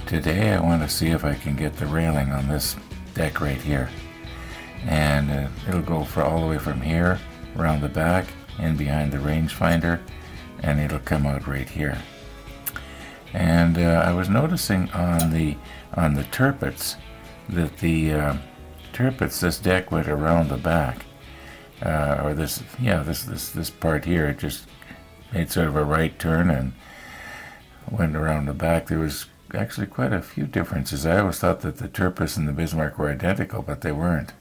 Today I want to see if I can get the railing on this deck right here. And it'll go for all the way from here, around the back, and behind the rangefinder, and it'll come out right here. And I was noticing on the turpets that the turpets, this deck went around the back, or this part here. It just made sort of a right turn and went around the back. There was actually quite a few differences. I always thought that the turpets and the Bismarck were identical, but they weren't.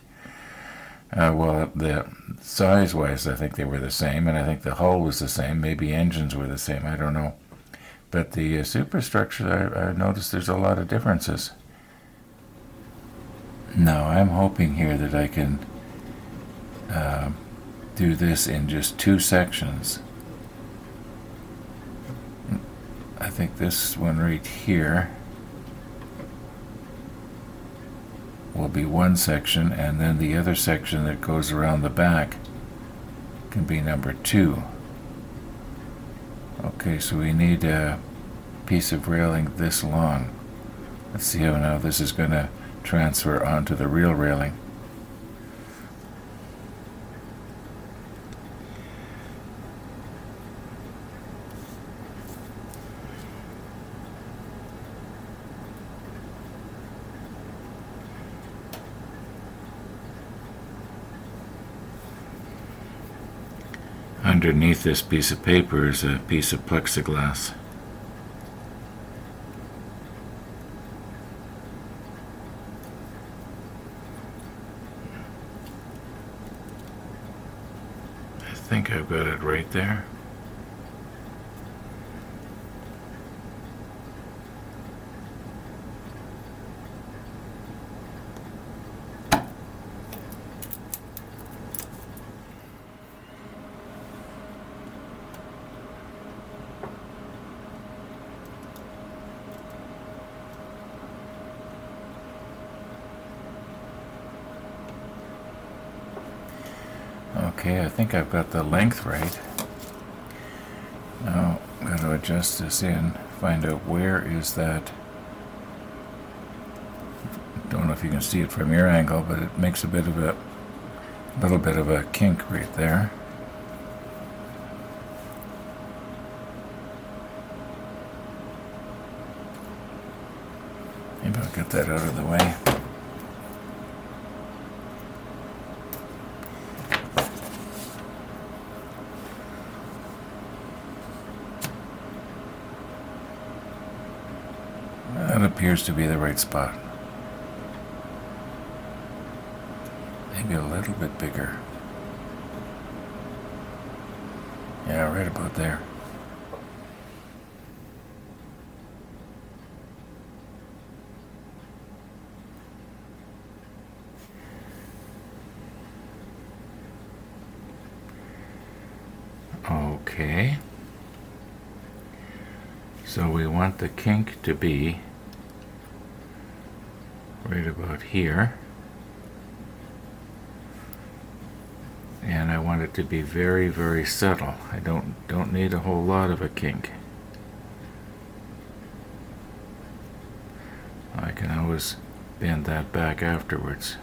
Well, the size-wise, I think they were the same, and I think the hull was the same. Maybe engines were the same. I don't know. But the superstructure, I noticed there's a lot of differences. Now, I'm hoping here that I can do this in just 2 sections. I think this one right here will be one section, and then the other section that goes around the back can be number 2. Okay, so we need a piece of railing this long. Let's see how now this is going to transfer onto the real railing. Underneath this piece of paper is a piece of plexiglass. I think I've got it right there. Okay, I think I've got the length right. Now, I'm going to adjust this in, find out where is that. Don't know if you can see it from your angle, but it makes a little bit of a kink right there. Maybe I'll get that out of the way. That appears to be the right spot. Maybe a little bit bigger. Yeah, right about there. Okay. So we want the kink to be right about here, and I want it to be very, very subtle. I don't need a whole lot of a kink. I can always bend that back afterwards.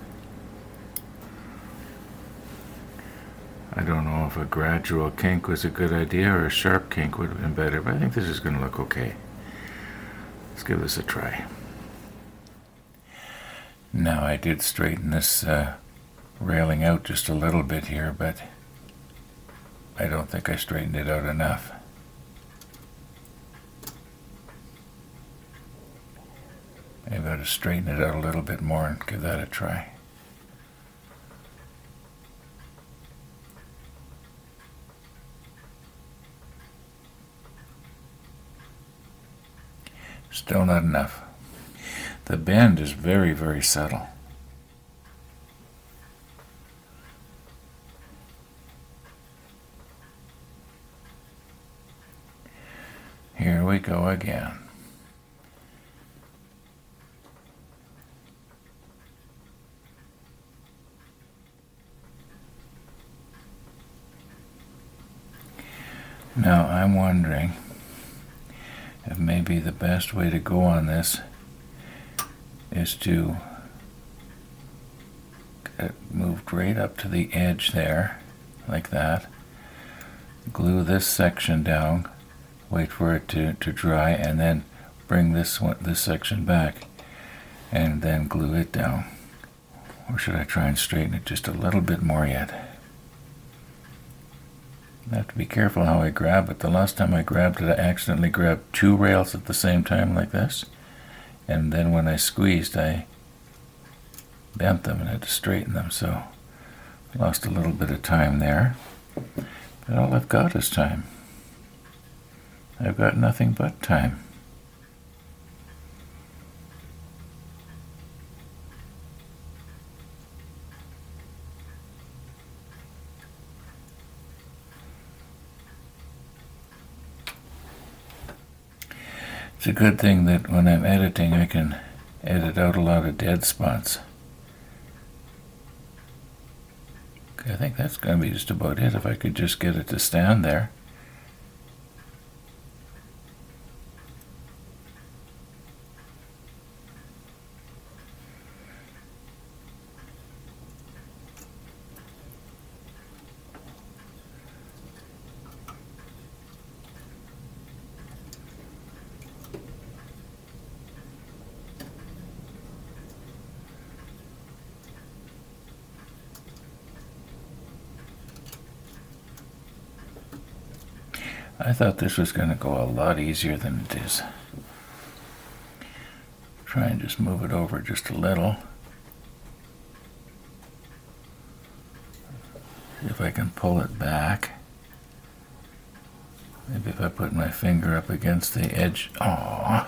I don't know if a gradual kink was a good idea or a sharp kink would have been better, but I think this is going to look okay. Let's give this a try. Now, I did straighten this railing out just a little bit here, but I don't think I straightened it out enough. Maybe I ought to straighten it out a little bit more and give that a try. Still not enough. The bend is very, very subtle. Here we go again. Now I'm wondering if maybe the best way to go on this is to get it moved right up to the edge there, like that. Glue this section down, wait for it to dry, and then bring this section back, and then glue it down. Or should I try and straighten it just a little bit more yet? I have to be careful how I grab it. The last time I grabbed it, I accidentally grabbed two rails at the same time like this, and then when I squeezed, I bent them and had to straighten them, so I lost a little bit of time there. But all I've got is time. I've got nothing but time. It's a good thing that when I'm editing, I can edit out a lot of dead spots. Okay, I think that's going to be just about it, if I could just get it to stand there. I thought this was going to go a lot easier than it is. Try and just move it over just a little. See if I can pull it back. Maybe if I put my finger up against the edge. Aww.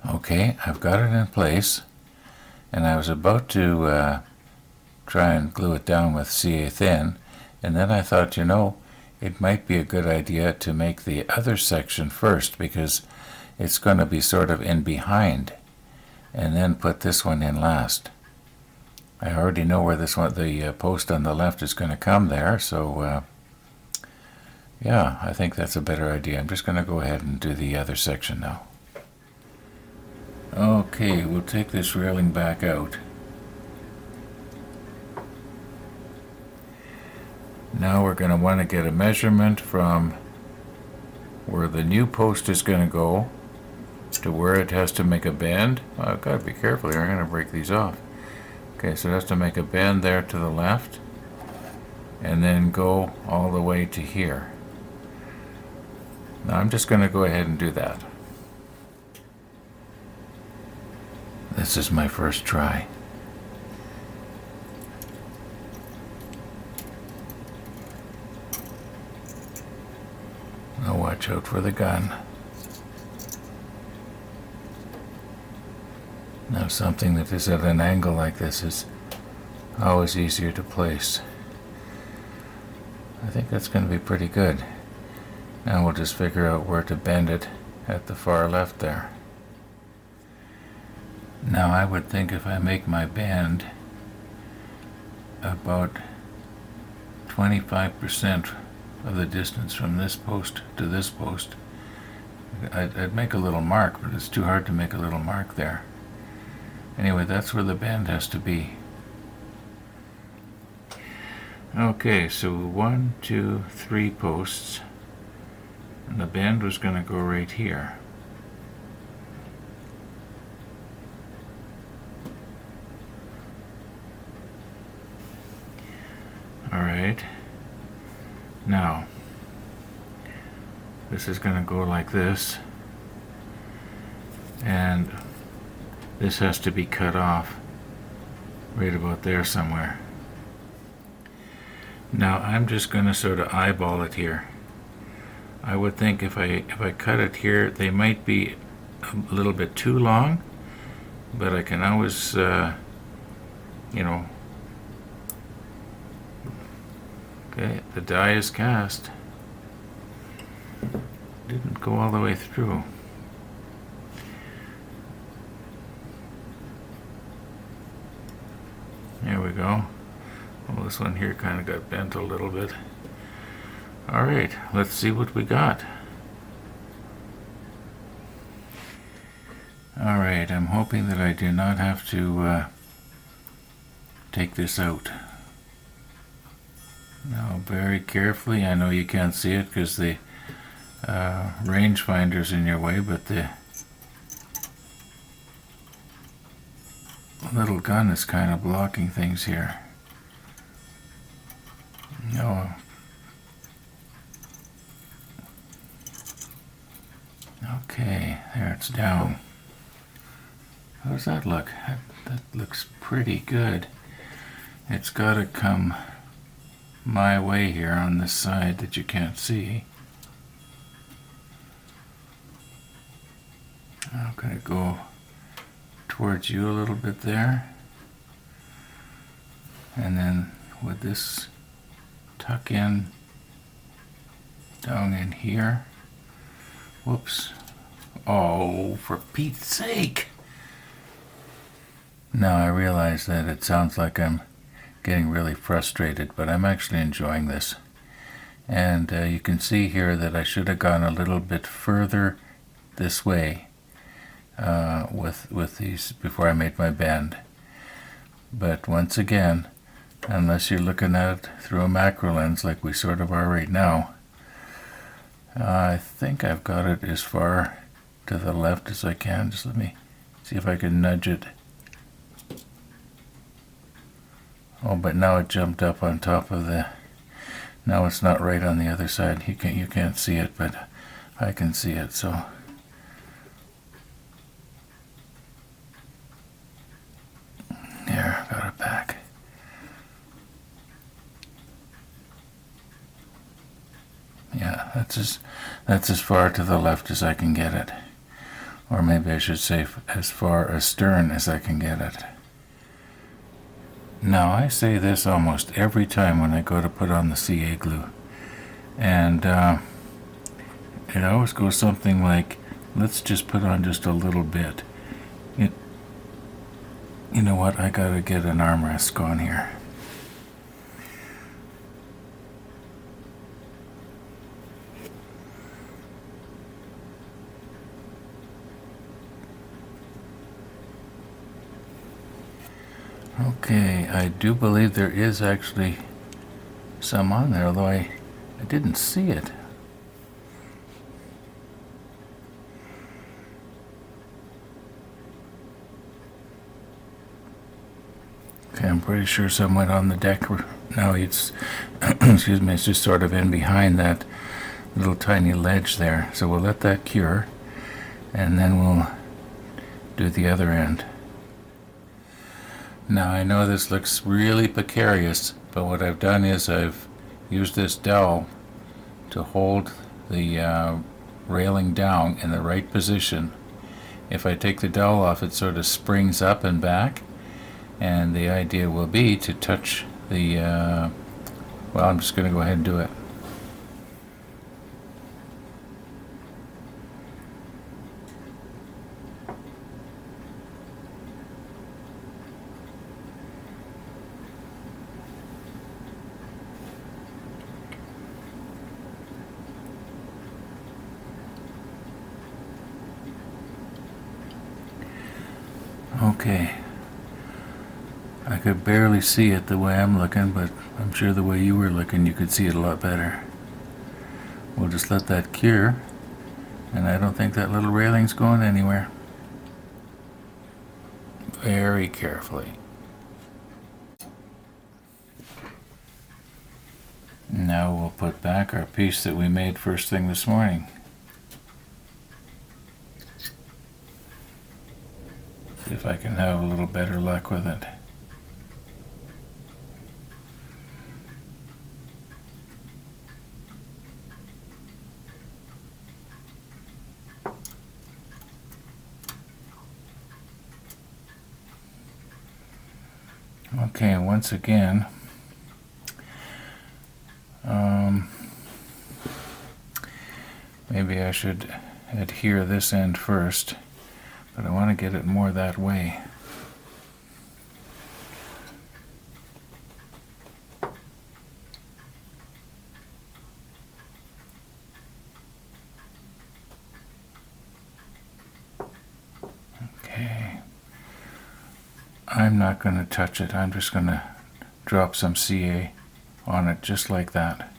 Okay, I've got it in place, and I was about to try and glue it down with CA thin, and then I thought, it might be a good idea to make the other section first, because it's going to be sort of in behind, and then put this one in last. I already know where the post on the left is going to come there, so yeah, I think that's a better idea. I'm just going to go ahead and do the other section now. Okay, we'll take this railing back out. Now we're going to want to get a measurement from where the new post is going to go to where it has to make a bend. Oh, I've got to be careful here, I'm going to break these off. Okay, so it has to make a bend there to the left, and then go all the way to here. Now I'm just going to go ahead and do that. This is my first try. Now watch out for the gun. Now something that is at an angle like this is always easier to place. I think that's going to be pretty good. Now we'll just figure out where to bend it at the far left there. Now I would think if I make my bend about 25% of the distance from this post to this post, I'd make a little mark, but it's too hard to make a little mark there. Anyway, that's where the bend has to be. Okay, so 1, 2, 3 posts, and the bend was going to go right here. Alright, now this is going to go like this, and this has to be cut off right about there somewhere. Now I'm just going to sort of eyeball it here. I would think if I cut it here, they might be a little bit too long, but I can always Okay, the die is cast. Didn't go all the way through. There we go. Well, this one here kind of got bent a little bit. Alright, let's see what we got. Alright, I'm hoping that I do not have to take this out. Now, very carefully. I know you can't see it because the rangefinder's in your way, but the little gun is kind of blocking things here. No. Okay, there it's down. How does that look? That looks pretty good. It's got to come my way here on this side that you can't see. I'm going to go towards you a little bit there. And then with this tuck in down in here. Whoops. Oh, for Pete's sake. Now I realize that it sounds like I'm getting really frustrated, but I'm actually enjoying this. And you can see here that I should have gone a little bit further this way with these before I made my bend. But once again, unless you're looking at it through a macro lens like we sort of are right now, I think I've got it as far to the left as I can. Just let me see if I can nudge it. Oh, but now it jumped up on top of the... Now it's not right on the other side. You can't see it, but I can see it, so... There, got it back. Yeah, that's as far to the left as I can get it. Or maybe I should say as far astern as I can get it. Now, I say this almost every time when I go to put on the CA glue. And it always goes something like, let's just put on just a little bit. You know what, I gotta get an armrest on here. Okay, I do believe there is actually some on there, although I didn't see it. Okay, I'm pretty sure some went on the deck. Now it's, excuse me, it's just sort of in behind that little tiny ledge there. So we'll let that cure, and then we'll do the other end. Now I know this looks really precarious, but what I've done is I've used this dowel to hold the railing down in the right position. If I take the dowel off, it sort of springs up and back, and the idea will be to touch the, well, I'm just going to go ahead and do it. Okay, I could barely see it the way I'm looking, but I'm sure the way you were looking you could see it a lot better. We'll just let that cure, and I don't think that little railing's going anywhere. Very carefully. Now we'll put back our piece that we made first thing this morning. See if I can have a little better luck with it. Okay, once again, maybe I should adhere this end first, but I want to get it more that way. Okay. I'm not going to touch it. I'm just going to drop some CA on it just like that.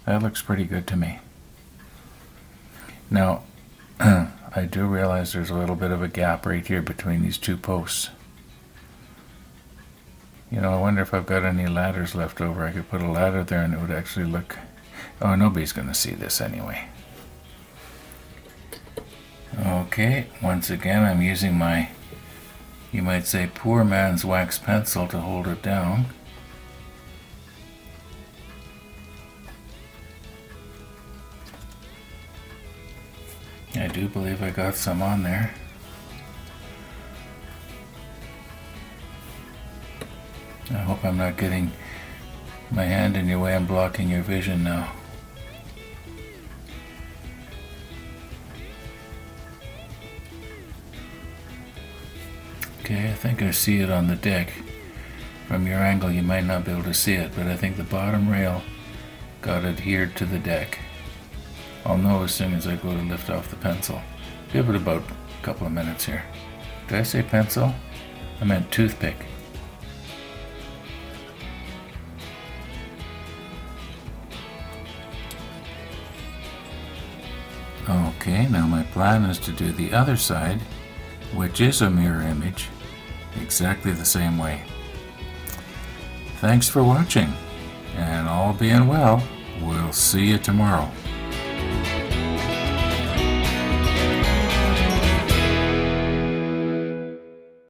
That looks pretty good to me. Now, I do realize there's a little bit of a gap right here between these two posts. You know, I wonder if I've got any ladders left over. I could put a ladder there and it would actually look... Oh, nobody's going to see this anyway. Okay, once again I'm using my, you might say, poor man's wax pencil to hold it down. I do believe I got some on there. I hope I'm not getting my hand in your way and blocking your vision now. Okay, I think I see it on the deck. From your angle you might not be able to see it, but I think the bottom rail got adhered to the deck. I'll know as soon as I go to lift off the pencil. Give it about a couple of minutes here. Did I say pencil? I meant toothpick. Okay, now my plan is to do the other side, which is a mirror image, exactly the same way. Thanks for watching, and all being well, we'll see you tomorrow.